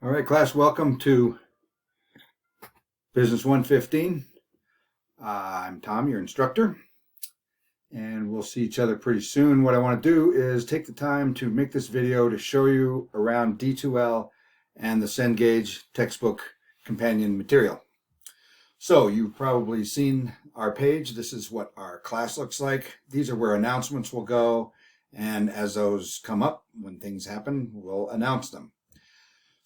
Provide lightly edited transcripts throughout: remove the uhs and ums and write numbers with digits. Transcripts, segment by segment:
All right, class, welcome to Business 115. I'm Tom, your instructor, and we'll see each other pretty soon. What I want to do is take the time to make this video to show you around D2L and the Cengage textbook companion material. So you've probably seen our page. This is what our class looks like. These are where announcements will go, and as those come up, when things happen, we'll announce them.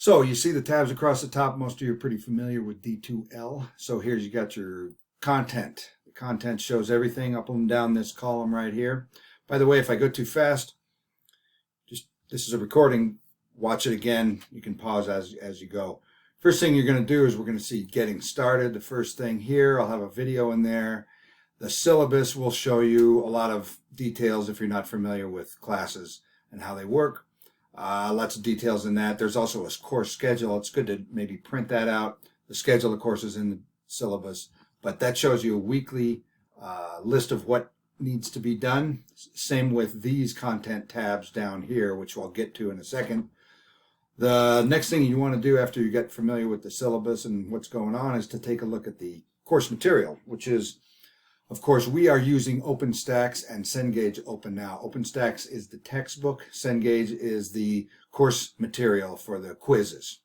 So you see the tabs across the top. Most of you are pretty familiar with D2L. So here's, you got your content. The content shows everything up and down this column right here. By the way, if I go too fast, this is a recording. Watch it again. You can pause as you go. First thing you're going to do is we're going to see getting started. The first thing here, I'll have a video in there. The syllabus will show you a lot of details if you're not familiar with classes and how they work. Lots of details in that. There's also a course schedule. It's good to maybe print that out. The schedule of courses in the syllabus, but that shows you a weekly list of what needs to be done. Same with these content tabs down here, which I'll get to in a second. The next thing you want to do after you get familiar with the syllabus and what's going on is to take a look at the course material, which is, of course, we are using OpenStax and Cengage Open now. OpenStax is the textbook. Cengage is the course material for the quizzes.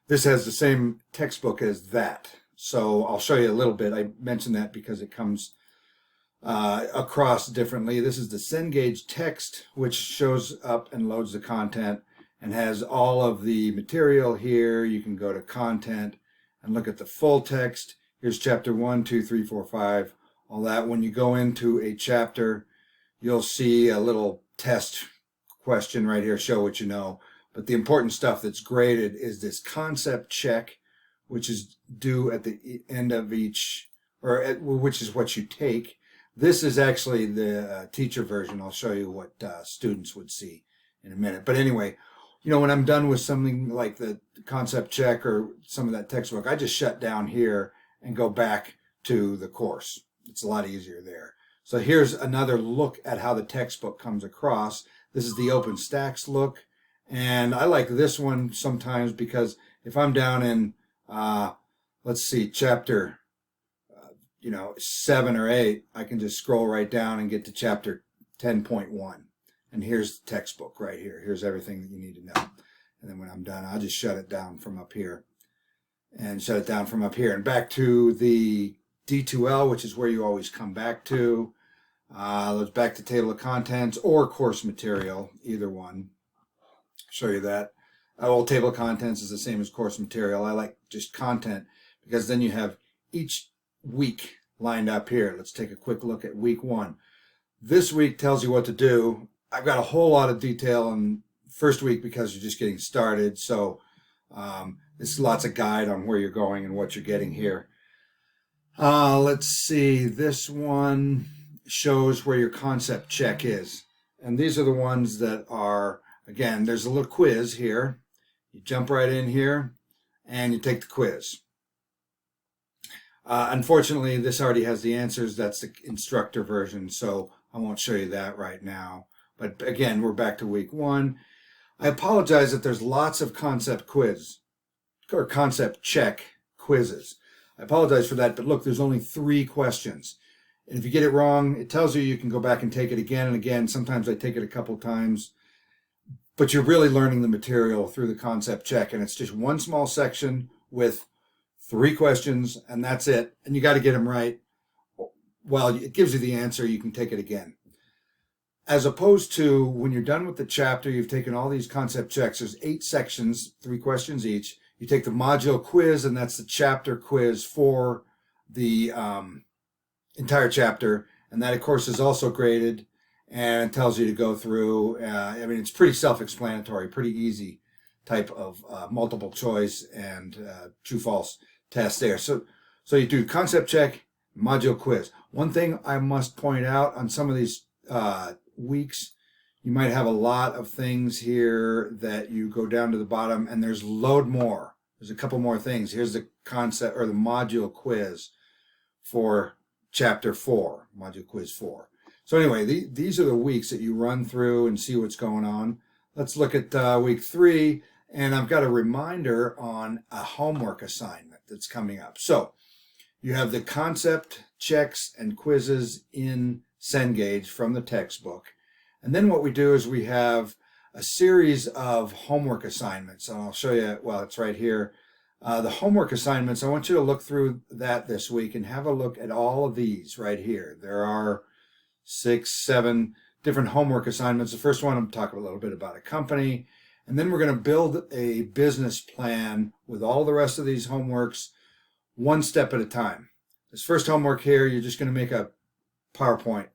This has the same textbook as that. So I'll show you a little bit. I mentioned that because it comes across differently. This is the Cengage text, which shows up and loads the content and has all of the material here. You can go to content and look at the full text. Here's chapter 1, 2, 3, 4, 5, all that. When you go into a chapter, you'll see a little test question right here, show what you know. But the important stuff that's graded is this concept check, which is due at the end of each, which is what you take. This is actually the teacher version. I'll show you what students would see in a minute. But anyway, you know, when I'm done with something like the concept check or some of that textbook, I just shut down here and go back to the course. It's a lot easier there. So here's another look at how the textbook comes across. This is the OpenStax look. And I like this one sometimes because if I'm down in, let's see, chapter, 7 or 8, I can just scroll right down and get to chapter 10.1. And here's the textbook right here. Here's everything that you need to know. And then when I'm done, I'll just shut it down from up here. And shut it down from up here. And back to the D2L, which is where you always come back to. Let's back to table of contents or course material, either one. Show you that. Well, table of contents is the same as course material. I like just content because then you have each week lined up here. Let's take a quick look at week 1. This week tells you what to do. I've got a whole lot of detail on first week because you're just getting started. So it's lots of guide on where you're going and what you're getting here. Let's see. This one shows where your concept check is. And these are the ones that are, again, there's a little quiz here. You jump right in here and you take the quiz. Unfortunately, this already has the answers. That's the instructor version, so I won't show you that right now. But again, we're back to week 1. I apologize that there's lots of concept quiz or concept check quizzes. I apologize for that, but look, there's only 3 questions. And if you get it wrong, it tells you you can go back and take it again and again. Sometimes I take it a couple times, but you're really learning the material through the concept check. And it's just one small section with 3 questions, and that's it. And you got to get them right. Well, it gives you the answer. You can take it again. As opposed to when you're done with the chapter, you've taken all these concept checks. There's 8 sections, 3 questions each. You take the module quiz, and that's the chapter quiz for the entire chapter. And that, of course, is also graded and tells you to go through. I mean, it's pretty self-explanatory, pretty easy type of multiple choice and true-false test there. So you do concept check, module quiz. One thing I must point out on some of these weeks, you might have a lot of things here that you go down to the bottom and there's load more. There's a couple more things. Here's the concept or the module quiz for chapter 4, module quiz 4. So anyway, these are the weeks that you run through and see what's going on. Let's look at week 3. And I've got a reminder on a homework assignment that's coming up. So you have the concept checks and quizzes in Cengage from the textbook. And then what we do is we have a series of homework assignments. And I'll show you, well, it's right here. The homework assignments, I want you to look through that this week and have a look at all of these right here. There are 6, 7 different homework assignments. The first one, I'm talking a little bit about a company. And then we're going to build a business plan with all the rest of these homeworks, one step at a time. This first homework here, you're just going to make a PowerPoint.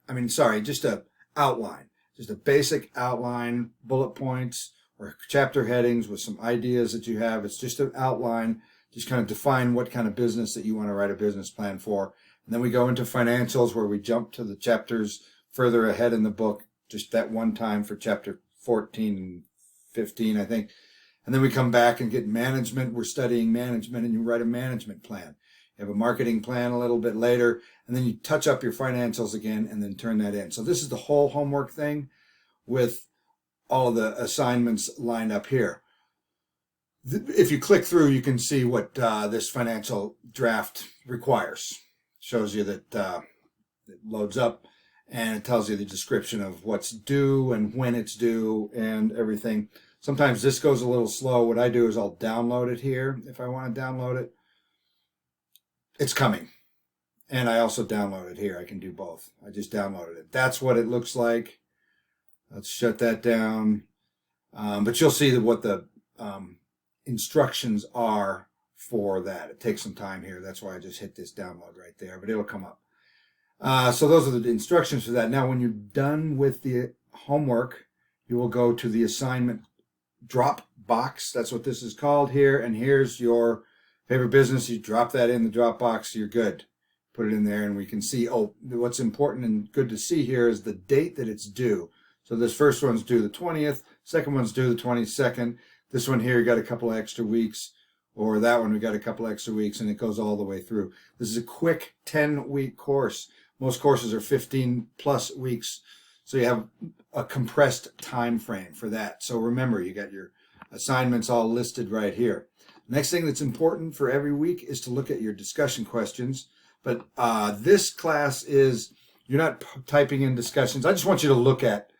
Just a outline. Just a basic outline, bullet points, or chapter headings with some ideas that you have. It's just an outline. Just kind of define what kind of business that you want to write a business plan for. And then we go into financials, where we jump to the chapters further ahead in the book, just that one time for chapter 14 and 15, I think. And then we come back and get management. We're studying management, and you write a management plan. You have a marketing plan a little bit later, and then you touch up your financials again and then turn that in. So this is the whole homework thing with all of the assignments lined up here. If you click through, you can see what this financial draft requires. Shows you that it loads up, and it tells you the description of what's due and when it's due and everything. Sometimes this goes a little slow. What I do is I'll download it here if I want to download it. It's coming. And I also download it here. I can do both. I just downloaded it. That's what it looks like. Let's shut that down. But you'll see what the instructions are for that. It takes some time here. That's why I just hit this download right there, but it'll come up. So those are the instructions for that. Now, when you're done with the homework, you will go to the assignment drop box. That's what this is called here. And here's your favorite business. You drop that in the drop box. You're good. Put it in there, and we can see, oh, what's important and good to see here is the date that it's due. So this first one's due the 20th. Second one's due the 22nd. This one here, you got a couple of extra weeks. Or that one, we got a couple extra weeks, and it goes all the way through. This is a quick 10-week course. Most courses are 15 plus weeks, so you have a compressed time frame for that. So remember, you got your assignments all listed right here. Next thing that's important for every week is to look at your discussion questions. But this class is, you're not typing in discussions. I just want you to look at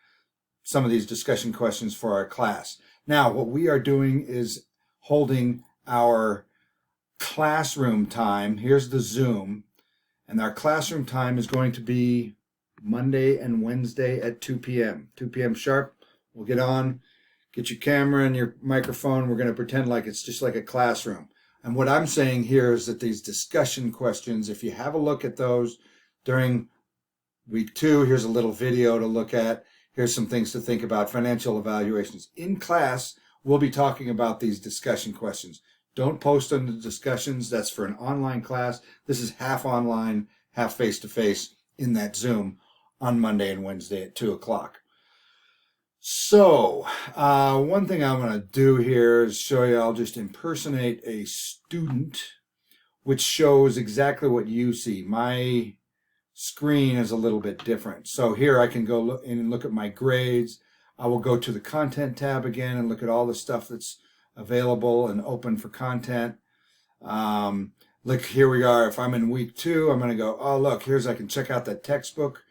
some of these discussion questions for our class. Now, what we are doing is holding our classroom time. Here's the Zoom. And our classroom time is going to be Monday and Wednesday at 2 p.m. 2 p.m. sharp. We'll get on, get your camera and your microphone. We're going to pretend like it's just like a classroom. And what I'm saying here is that these discussion questions, if you have a look at those during week 2, here's a little video to look at. Here's some things to think about, financial evaluations. In class, we'll be talking about these discussion questions. Don't post on the discussions. That's for an online class. This is half online, half face-to-face in that Zoom on Monday and Wednesday at 2 o'clock. So, one thing I'm going to do here is show you, I'll just impersonate a student, which shows exactly what you see. My screen is a little bit different. So here I can go look in and look at my grades. I will go to the content tab again and look at all the stuff that's available and open for content. Look, here we are. If I'm in week 2, I'm going to go, oh, look, I can check out that textbook.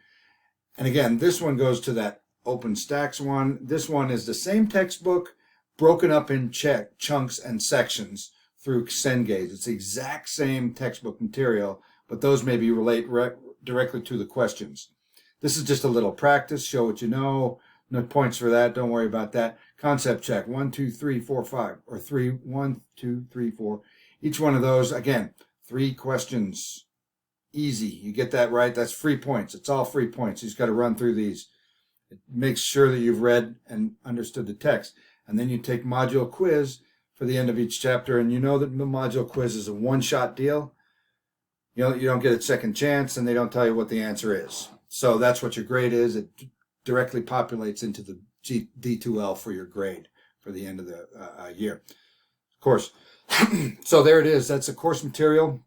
And again, this one goes to that OpenStax one. This one is the same textbook broken up in chunks and sections through Cengage. It's the exact same textbook material, but those maybe relate directly to the questions. This is just a little practice. Show what you know. No points for that. Don't worry about that. Concept check. 1, 2, 3, 4, 5. Or 3, 1, 2, 3, 4. Each one of those, again, 3 questions. Easy. You get that right. That's free points. It's all free points. You just got to run through these. It makes sure that you've read and understood the text. And then you take module quiz for the end of each chapter. And you know that the module quiz is a one-shot deal. You don't get a second chance, and they don't tell you what the answer is. So that's what your grade is. It directly populates into the D2L for your grade for the end of the year. Of course. So there it is. That's a course material.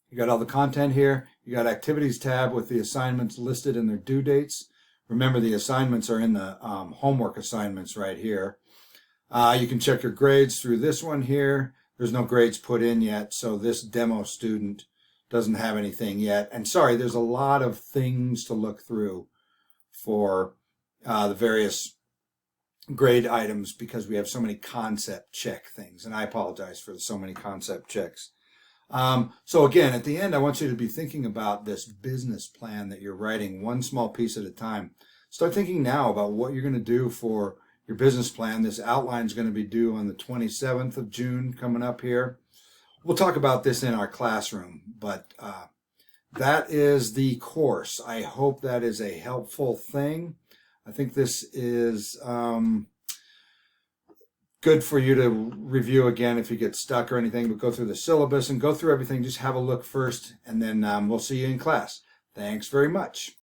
You got all the content here. You got activities tab with the assignments listed and their due dates. Remember, the assignments are in the homework assignments right here. You can check your grades through this one here. There's no grades put in yet, so this demo student doesn't have anything yet. And sorry, there's a lot of things to look through for the various grade items because we have so many concept check things, and I apologize for so many concept checks. So again, at the end, I want you to be thinking about this business plan that you're writing one small piece at a time. Start thinking now about what you're going to do for your business plan. This outline is going to be due on the 27th of June coming up here. We'll talk about this in our classroom, but that is the course. I hope that is a helpful thing. I think this is good for you to review again if you get stuck or anything, but go through the syllabus and go through everything. Just have a look first, and then we'll see you in class. Thanks very much.